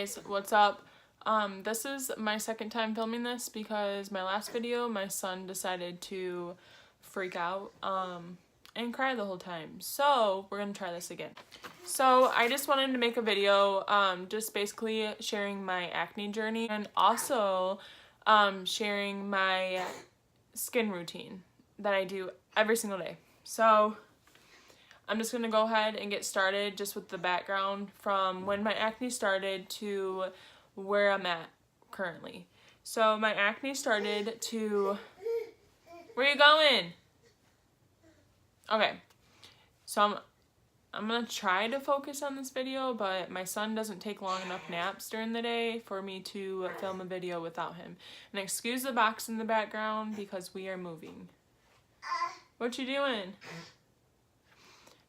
guys, what's up? This is my second time filming this because my last video my son decided to freak out and cry the whole time. So we're gonna try this again. So I just wanted to make a video just basically sharing my acne journey and also sharing my skin routine that I do every single day. So I'm just gonna go ahead and get started just with the background from when my acne started to where I'm at currently. So my acne started to, where you going? Okay, so I'm gonna try to focus on this video, but my son doesn't take long enough naps during the day for me to film a video without him. And excuse the box in the background because we are moving. What you doing?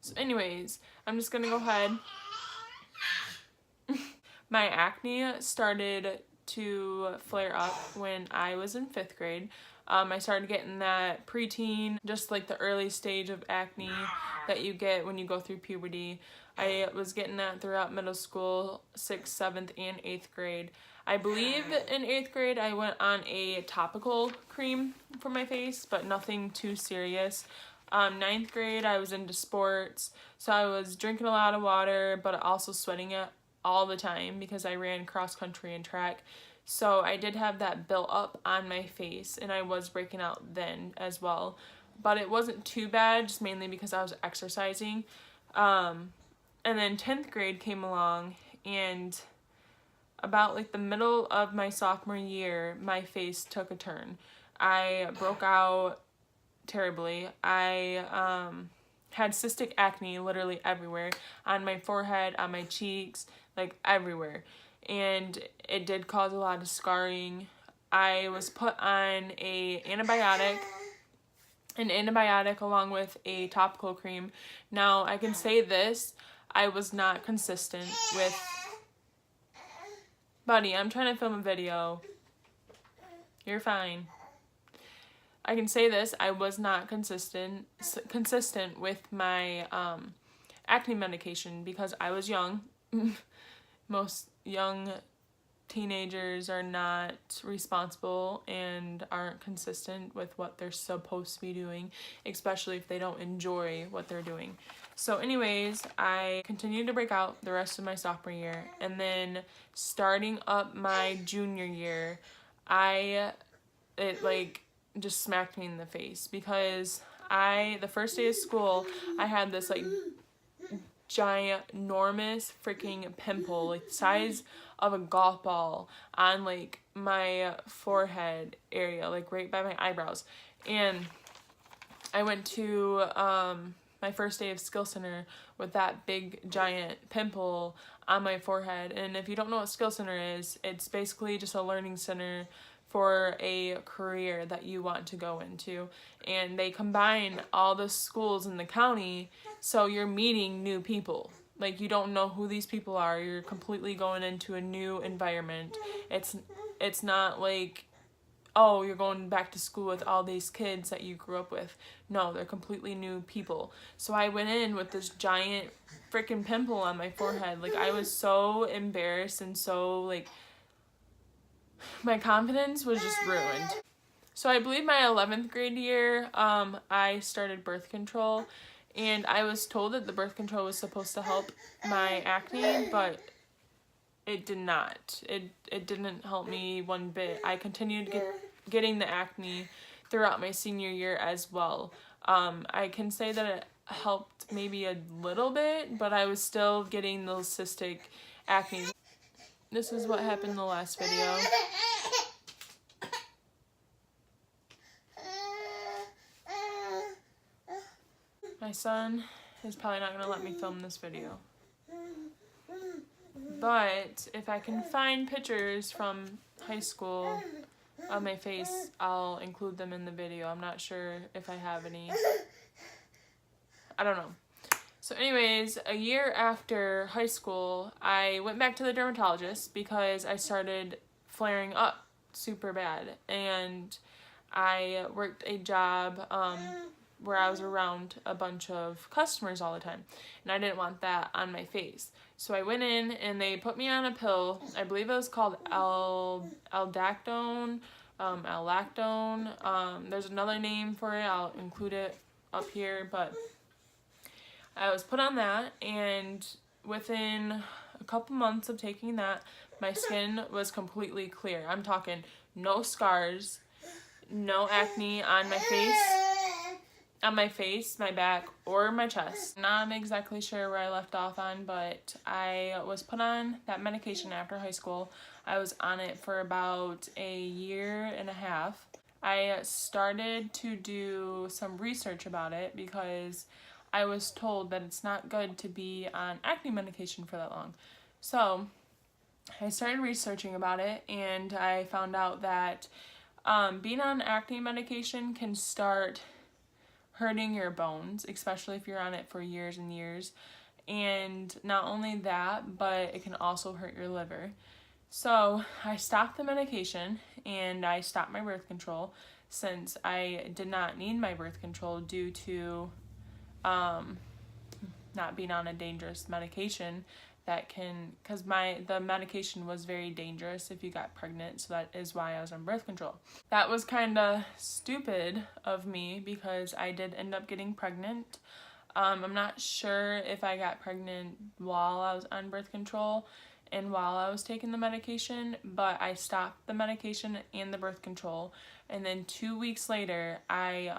So anyways, I'm just gonna go ahead. My acne started to flare up when I was in 5th grade. I started getting that preteen, just like the early stage of acne that you get when you go through puberty. I was getting that throughout middle school, 6th, 7th, and 8th grade. I believe in 8th grade I went on a topical cream for my face, but nothing too serious. 9th grade I was into sports, so I was drinking a lot of water, but also sweating it all the time because I ran cross country and track. So I did have that built up on my face, and I was breaking out then as well. But it wasn't too bad, just mainly because I was exercising. And then 10th grade came along, and about like the middle of my sophomore year, my face took a turn. I broke out terribly. I had cystic acne literally everywhere, on my forehead, on my cheeks, like everywhere. And it did cause a lot of scarring. I was put on an antibiotic along with a topical cream. Now I can say this, I was not consistent with, buddy, I'm trying to film a video. You're fine. I can say this, I was not consistent with my acne medication because I was young. Most young teenagers are not responsible and aren't consistent with what they're supposed to be doing, especially if they don't enjoy what they're doing. So anyways, I continued to break out the rest of my sophomore year, and then starting up my junior year, it just smacked me in the face because the first day of school, I had this like ginormous freaking pimple, like the size of a golf ball on like my forehead area, like right by my eyebrows. And I went to my first day of skill center with that big giant pimple on my forehead. And if you don't know what skill center is, it's basically just a learning center for a career that you want to go into, and they combine all the schools in the county, so you're meeting new people. Like, you don't know who these people are, you're completely going into a new environment. It's not like, oh, you're going back to school with all these kids that you grew up with. No, they're completely new people. So I went in with this giant freaking pimple on my forehead. Like, I was so embarrassed and so like, my confidence was just ruined. So I believe my 11th grade year, I started birth control, and I was told that the birth control was supposed to help my acne, but it did not. It didn't help me one bit. I continued getting the acne throughout my senior year as well. I can say that it helped maybe a little bit, but I was still getting those cystic acne. This is what happened in the last video. My son is probably not going to let me film this video. But if I can find pictures from high school of my face, I'll include them in the video. I'm not sure if I have any. I don't know. So anyways, a year after high school, I went back to the dermatologist because I started flaring up super bad. And I worked a job where I was around a bunch of customers all the time. And I didn't want that on my face. So I went in and they put me on a pill. I believe it was called aldactone, Alactone. There's another name for it. I'll include it up here, but I was put on that, and within a couple months of taking that, my skin was completely clear. I'm talking no scars, no acne on my face, my back, or my chest. Not exactly sure where I left off on, but I was put on that medication after high school. I was on it for about a year and a half. I started to do some research about it because I was told that it's not good to be on acne medication for that long. So I started researching about it, and I found out that being on acne medication can start hurting your bones, especially if you're on it for years and years. And not only that, but it can also hurt your liver. So I stopped the medication and I stopped my birth control, since I did not need my birth control due to not being on a dangerous medication that can, because the medication was very dangerous if you got pregnant, so that is why I was on birth control. That was kind of stupid of me because I did end up getting pregnant. I'm not sure if I got pregnant while I was on birth control and while I was taking the medication, but I stopped the medication and the birth control, and then 2 weeks later I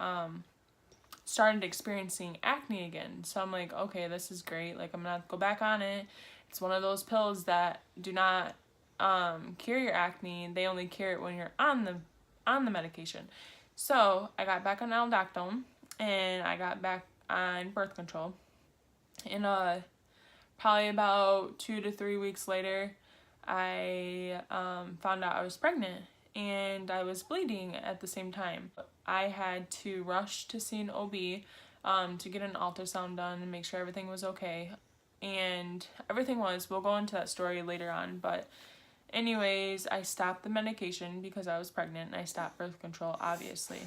started experiencing acne again. So I'm like, okay, this is great, like I'm gonna go back on it. It's one of those pills that do not cure your acne. They only cure it when you're on the medication. So I got back on aldactone and I got back on birth control. And probably about 2 to 3 weeks later, I found out I was pregnant and I was bleeding at the same time. I had to rush to see an OB to get an ultrasound done and make sure everything was okay. And everything was. We'll go into that story later on, but anyways, I stopped the medication because I was pregnant, and I stopped birth control, obviously.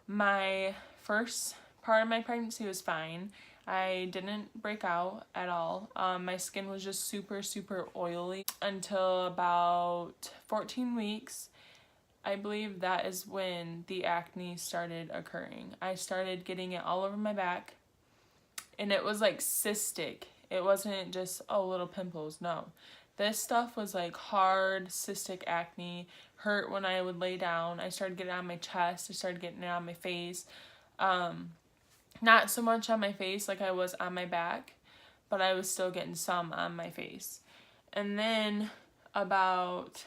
My first part of my pregnancy was fine. I didn't break out at all. My skin was just super, super oily until about 14 weeks. I believe that is when the acne started occurring. I started getting it all over my back, and it was like cystic. It wasn't just, oh, little pimples. No. This stuff was like hard cystic acne, hurt when I would lay down. I started getting it on my chest. I started getting it on my face. Not so much on my face like I was on my back, but I was still getting some on my face. And then about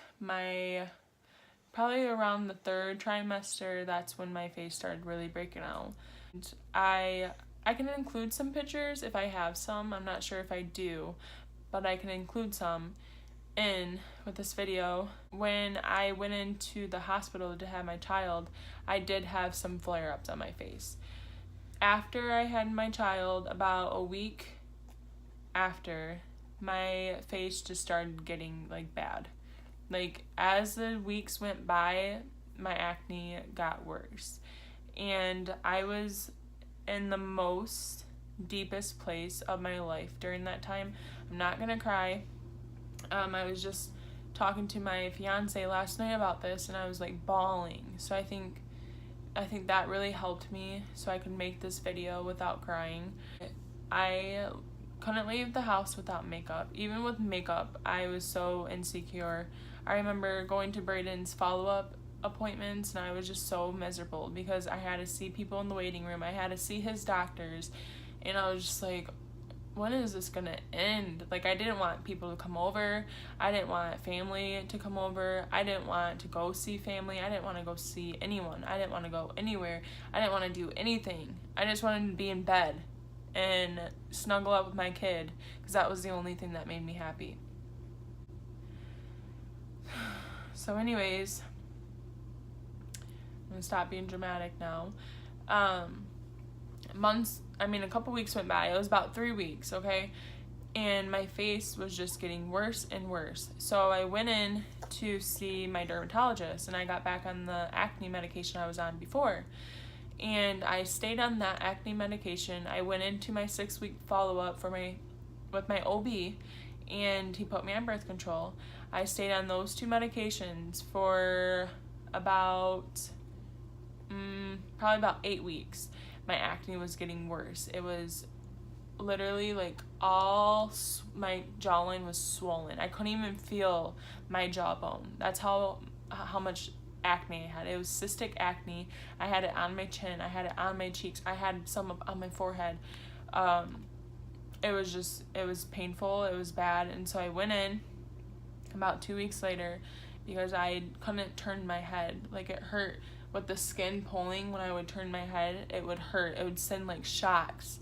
probably around the 3rd trimester, that's when my face started really breaking out. And I can include some pictures if I have some. I'm not sure if I do, but I can include some in with this video. When I went into the hospital to have my child, I did have some flare-ups on my face. After I had my child, about a week after, my face just started getting like bad. Like as the weeks went by, my acne got worse, and I was in the most deepest place of my life during that time. I'm not gonna cry. I was just talking to my fiance last night about this, and I was like bawling. So I think that really helped me so I could make this video without crying. I couldn't leave the house without makeup. Even with makeup, I was so insecure. I remember going to Braden's follow-up appointments, and I was just so miserable because I had to see people in the waiting room. I had to see his doctors, and I was just like, when is this gonna end? Like, I didn't want people to come over. I didn't want family to come over. I didn't want to go see family. I didn't want to go see anyone. I didn't want to go anywhere. I didn't want to do anything. I just wanted to be in bed and snuggle up with my kid, because that was the only thing that made me happy. So anyways, I'm gonna stop being dramatic now. A couple weeks went by. It was about 3 weeks, okay? And my face was just getting worse and worse. So I went in to see my dermatologist, and I got back on the acne medication I was on before. And I stayed on that acne medication. I went into my 6-week follow-up with my OB, and he put me on birth control. I stayed on those 2 medications for about probably about 8 weeks. My acne was getting worse. It was literally like my jawline was swollen. I couldn't even feel my jawbone. That's how much acne I had. It was cystic acne. I had it on my chin. I had it on my cheeks. I had some on my forehead. It was painful. It was bad. And so I went in about 2 weeks later because I couldn't turn my head. Like, it hurt with the skin pulling. When I would turn my head, it would hurt. It would send like shocks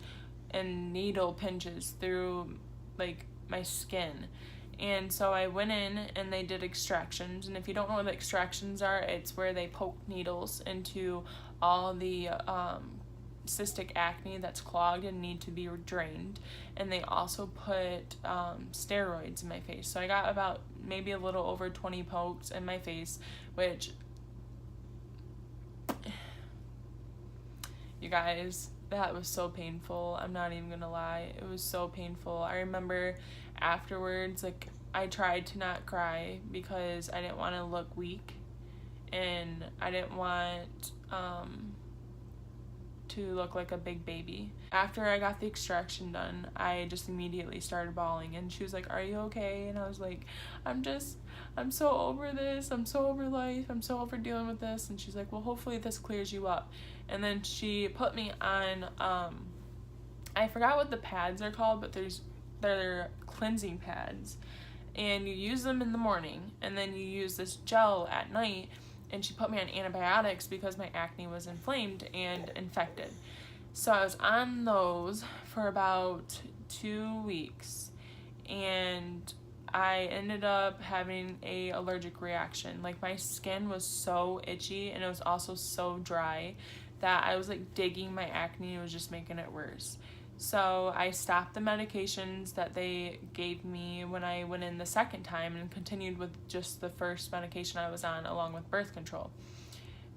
and needle pinches through like my skin. And so I went in and they did extractions. And if you don't know what the extractions are, it's where they poke needles into all the cystic acne that's clogged and need to be drained. And they also put steroids in my face. So I got about maybe a little over 20 pokes in my face, which, you guys, that was so painful. I'm not even gonna lie. It was so painful. I remember afterwards, like, I tried to not cry because I didn't want to look weak, and I didn't want to look like a big baby. After I got the extraction done, I just immediately started bawling, and she was like, "Are you okay?" And I was like, I'm so over this. I'm so over life. I'm so over dealing with this. And she's like, "Well, hopefully this clears you up." And then she put me on, I forgot what the pads are called, but they're cleansing pads. And you use them in the morning, and then you use this gel at night. And she put me on antibiotics because my acne was inflamed and infected. So I was on those for about 2 weeks, and I ended up having a allergic reaction. Like, my skin was so itchy, and it was also so dry that I was like digging my acne, and it was just making it worse. So I stopped the medications that they gave me when I went in the second time and continued with just the first medication I was on, along with birth control.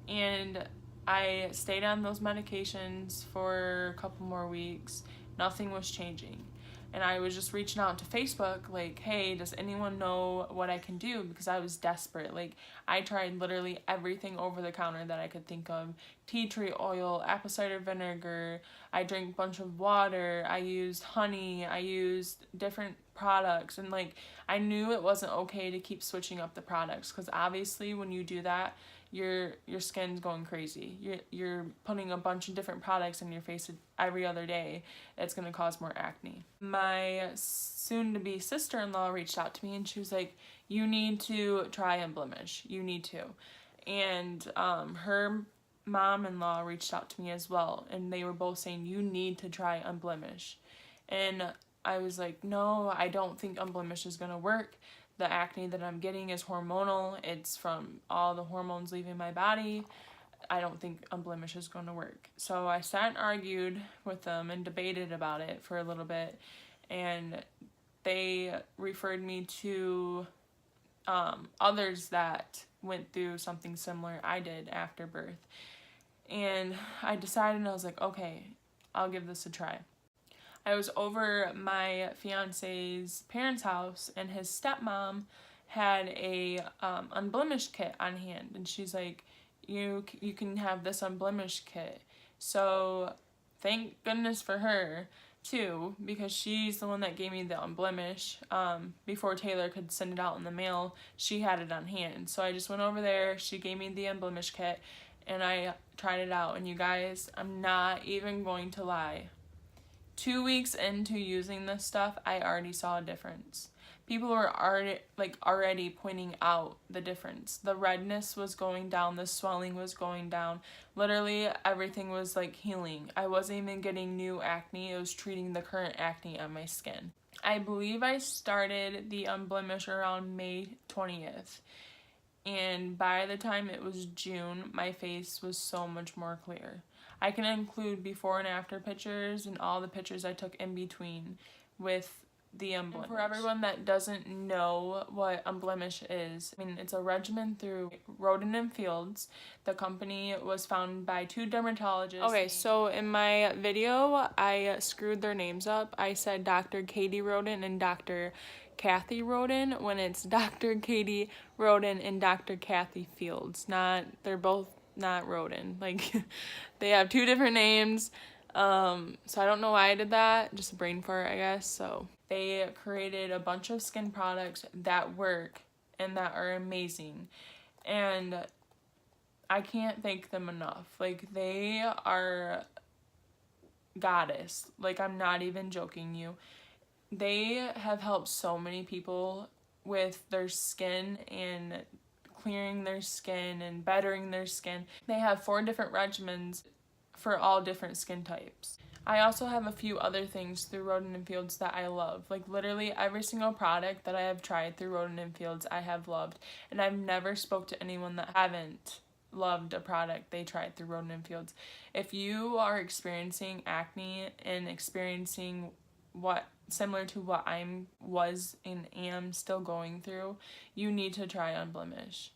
And I stayed on those medications for a couple more weeks. Nothing was changing. And I was just reaching out to Facebook, like, "Hey, does anyone know what I can do?" Because I was desperate. Like, I tried literally everything over the counter that I could think of. Tea tree oil, apple cider vinegar. I drank a bunch of water. I used honey. I used different products. And, like, I knew it wasn't okay to keep switching up the products, because obviously when you do that, your skin's going crazy. You're putting a bunch of different products in your face every other day. It's going to cause more acne. My soon-to-be sister-in-law reached out to me, and she was like, "You need to try Unblemish. You need to." And her mom-in-law reached out to me as well, and they were both saying, "You need to try Unblemish." And I was like, "No, I don't think Unblemish is going to work. The acne that I'm getting is hormonal. It's from all the hormones leaving my body. I don't think Unblemish is going to work." So I sat and argued with them and debated about it for a little bit, and they referred me to others that went through something similar I did after birth. And I decided, and I was like, okay, I'll give this a try. I was over my fiance's parents' house, and his stepmom had a Unblemished kit on hand, and she's like, you can have this Unblemished kit. So thank goodness for her too, because she's the one that gave me the Unblemish. Before Taylor could send it out in the mail, she had it on hand. So I just went over there, she gave me the Unblemished kit, and I tried it out. And you guys, I'm not even going to lie. 2 weeks into using this stuff, I already saw a difference. People were already pointing out the difference. The redness was going down, the swelling was going down. Literally everything was like healing. I wasn't even getting new acne. It was treating the current acne on my skin. I believe I started the Unblemish around May 20th. And by the time it was June, my face was so much more clear. I can include before and after pictures and all the pictures I took in between with the Unblemish. For everyone that doesn't know what Unblemish is, I mean, it's a regimen through Roden and Fields. The company was founded by 2 dermatologists. Okay, so in my video, I screwed their names up. I said Dr. Katie Roden and Dr. Kathy Roden when it's Dr. Katie Roden and Dr. Kathy Fields. They're both not Roden. Like, they have two different names. So I don't know why I did that. Just a brain fart, I guess. So they created a bunch of skin products that work and that are amazing. And I can't thank them enough. Like, they are goddess. Like, I'm not even joking you. They have helped so many people with their skin and clearing their skin and bettering their skin. They have 4 different regimens for all different skin types. I also have a few other things through Roden & Fields that I love. Like, literally every single product that I have tried through Roden & Fields I have loved. And I've never spoke to anyone that haven't loved a product they tried through Roden & Fields. If you are experiencing acne and experiencing similar to what I was and am still going through, you need to try Unblemish.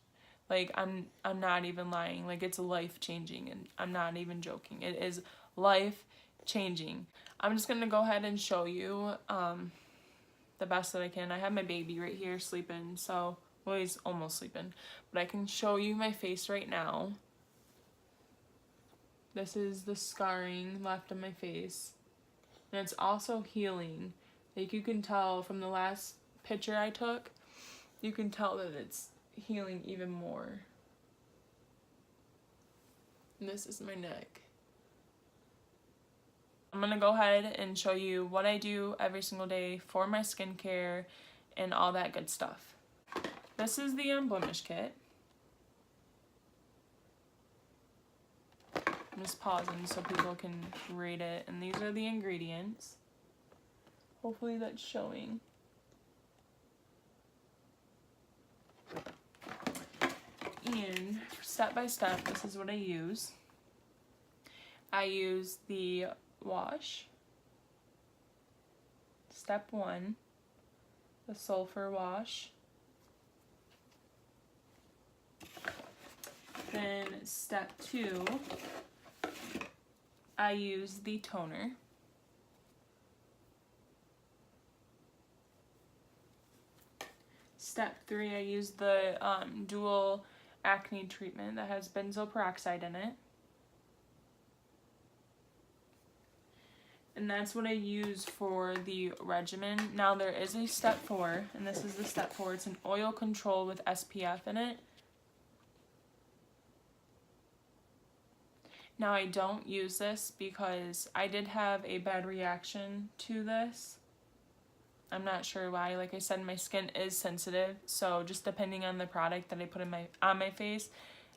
Like, I'm not even lying. Like, it's life-changing, and I'm not even joking. It is life-changing. I'm just gonna go ahead and show you the best that I can. I have my baby right here sleeping, so, well, he's almost sleeping, but I can show you my face right now. This is the scarring left on my face, and it's also healing. Like, you can tell from the last picture I took, you can tell that it's healing even more. And this is my neck. I'm gonna go ahead and show you what I do every single day for my skincare and all that good stuff. This is the Unblemish kit. I'm just pausing so people can read it. And these are the ingredients. Hopefully that's showing. And step by step, this is what I use. I use the wash. Step 1, the sulfur wash. Then step 2, I use the toner. Step 3, I use the dual acne treatment that has benzoyl peroxide in it. And that's what I use for the regimen. Now there is a step 4, and this is the step 4. It's an oil control with SPF in it. Now I don't use this because I did have a bad reaction to this. I'm not sure why. Like I said, my skin is sensitive, so just depending on the product that I put on my face,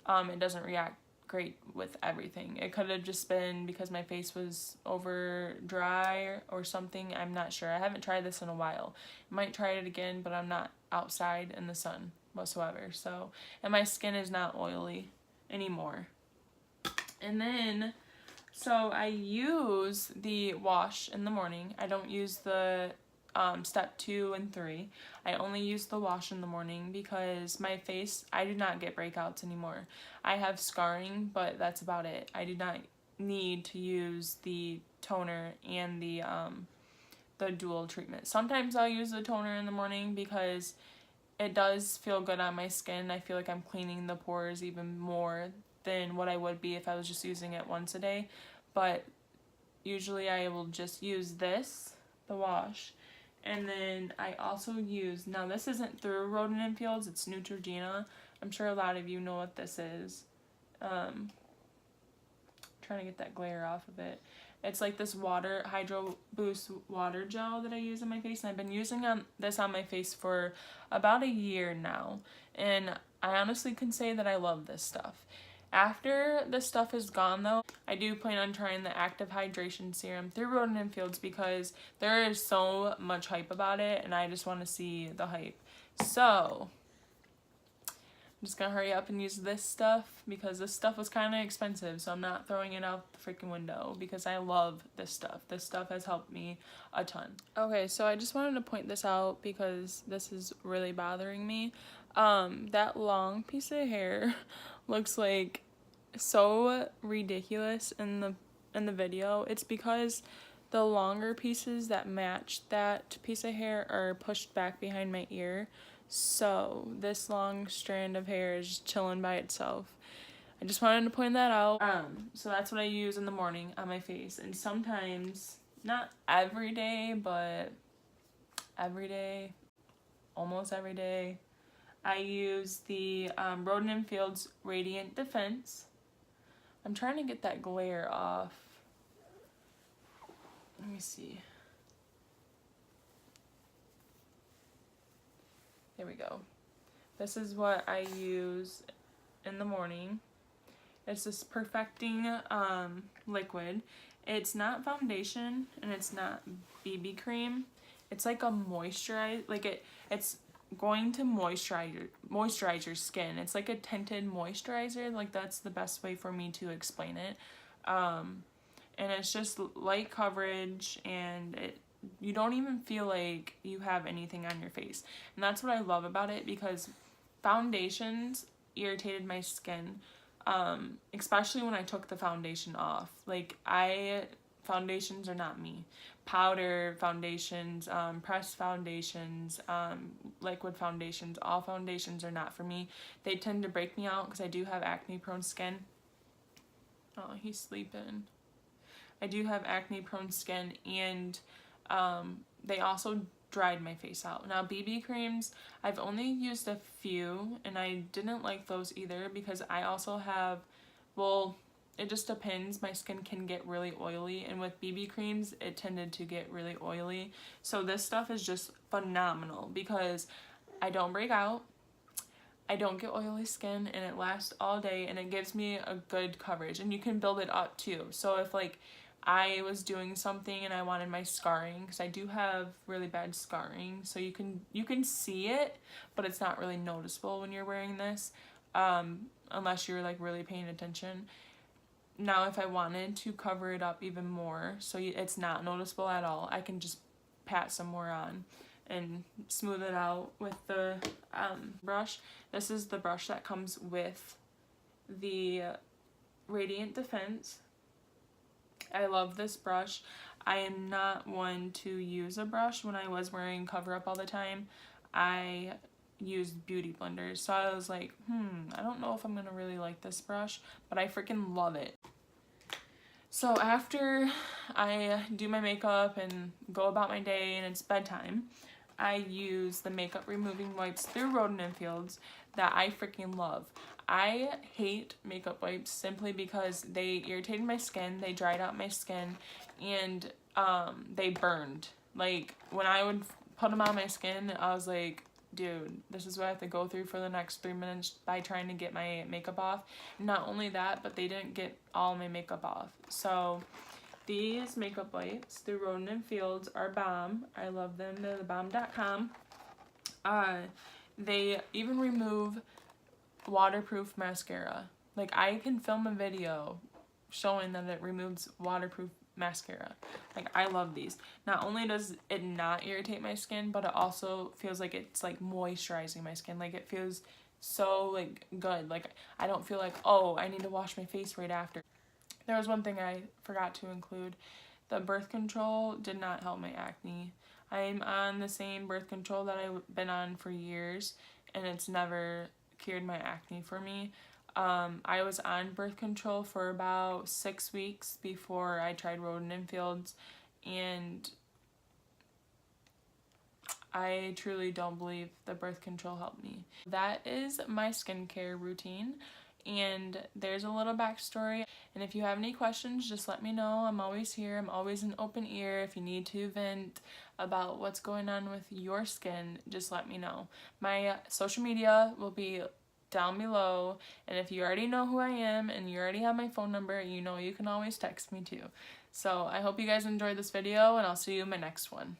it doesn't react great with everything. It could have just been because my face was over dry or something. I'm not sure. I haven't tried this in a while. I might try it again, but I'm not outside in the sun whatsoever. So, and my skin is not oily anymore. And then, so I use the wash in the morning. I don't use the step 2 and 3. I only use the wash in the morning because my face, I do not get breakouts anymore. I have scarring, but that's about it. I do not need to use the toner and the dual treatment. Sometimes I'll use the toner in the morning because it does feel good on my skin. I feel like I'm cleaning the pores even more than what I would be if I was just using it once a day. But usually I will just use this, the wash. And then I also use, now this isn't through Roden & Fields, it's Neutrogena. I'm sure a lot of you know what this is. Trying to get that glare off of it. It's like this Hydro Boost water gel that I use on my face. And I've been using this on my face for about a year now. And I honestly can say that I love this stuff. After this stuff is gone though, I do plan on trying the Active Hydration Serum through Roden & Fields because there is so much hype about it and I just want to see the hype. So, I'm just going to hurry up and use this stuff because this stuff was kind of expensive, so I'm not throwing it out the freaking window because I love this stuff. This stuff has helped me a ton. Okay, so I just wanted to point this out because this is really bothering me. That long piece of hair looks like so ridiculous in the video. It's because the longer pieces that match that piece of hair are pushed back behind my ear. So this long strand of hair is just chilling by itself. I just wanted to point that out. So that's what I use in the morning on my face. And sometimes, not every day, but every day, almost every day, I use the Roden & Fields Radiant Defense. I'm trying to get that glare off. Let me see. There we go. This is what I use in the morning. It's this perfecting liquid. It's not foundation and it's not BB cream. It's like a moisturize, like it's going to moisturize your skin. It's like a tinted moisturizer. Like that's the best way for me to explain it. And it's just light coverage, and you don't even feel like you have anything on your face. And that's what I love about it, because foundations irritated my skin, especially when I took the foundation off. Like foundations are not me. Powder foundations, pressed foundations, liquid foundations, all foundations are not for me. They tend to break me out because I do have acne prone skin. Oh, he's sleeping. I do have acne prone skin, and they also dried my face out. Now BB creams, I've only used a few, and I didn't like those either, because I also have, well, it just depends. My skin can get really oily, and with BB creams it tended to get really oily. So this stuff is just phenomenal because I don't break out, I don't get oily skin, and it lasts all day, and it gives me a good coverage, and you can build it up too. So if like I was doing something and I wanted my scarring, because I do have really bad scarring, so you can see it, but it's not really noticeable when you're wearing this, unless you're like really paying attention. Now if I wanted to cover it up even more so it's not noticeable at all, I can just pat some more on and smooth it out with the brush. This is the brush that comes with the Radiant Defense. I love this brush. I am not one to use a brush. When I was wearing cover up all the time, I used beauty blenders. So I was like, I don't know if I'm gonna really like this brush, but I freaking love it. So after I do my makeup and go about my day and it's bedtime, I use the makeup removing wipes through Roden & Fields that I freaking love. I hate makeup wipes simply because they irritated my skin, they dried out my skin, and they burned. Like when I would put them on my skin, I was like, dude, this is what I have to go through for the next 3 minutes by trying to get my makeup off. Not only that, but they didn't get all my makeup off. So these makeup wipes through Roden & Fields are bomb. I love them. They're thebomb.com. They even remove waterproof mascara. Like I can film a video showing that it removes waterproof mascara. Like I love these. Not only does it not irritate my skin, but it also feels like it's like moisturizing my skin. Like it feels so like good. Like I don't feel like, oh, I need to wash my face right after. There was one thing I forgot to include. The birth control did not help my acne. I'm on the same birth control that I've been on for years, and it's never cured my acne for me. I was on birth control for about 6 weeks before I tried Roden & Fields, and I truly don't believe the birth control helped me. That is my skincare routine, and there's a little backstory. And if you have any questions, just let me know. I'm always here. I'm always an open ear. If you need to vent about what's going on with your skin, just let me know. My social media will be down below, and if you already know who I am and you already have my phone number, you know you can always text me too. So I hope you guys enjoyed this video, and I'll see you in my next one.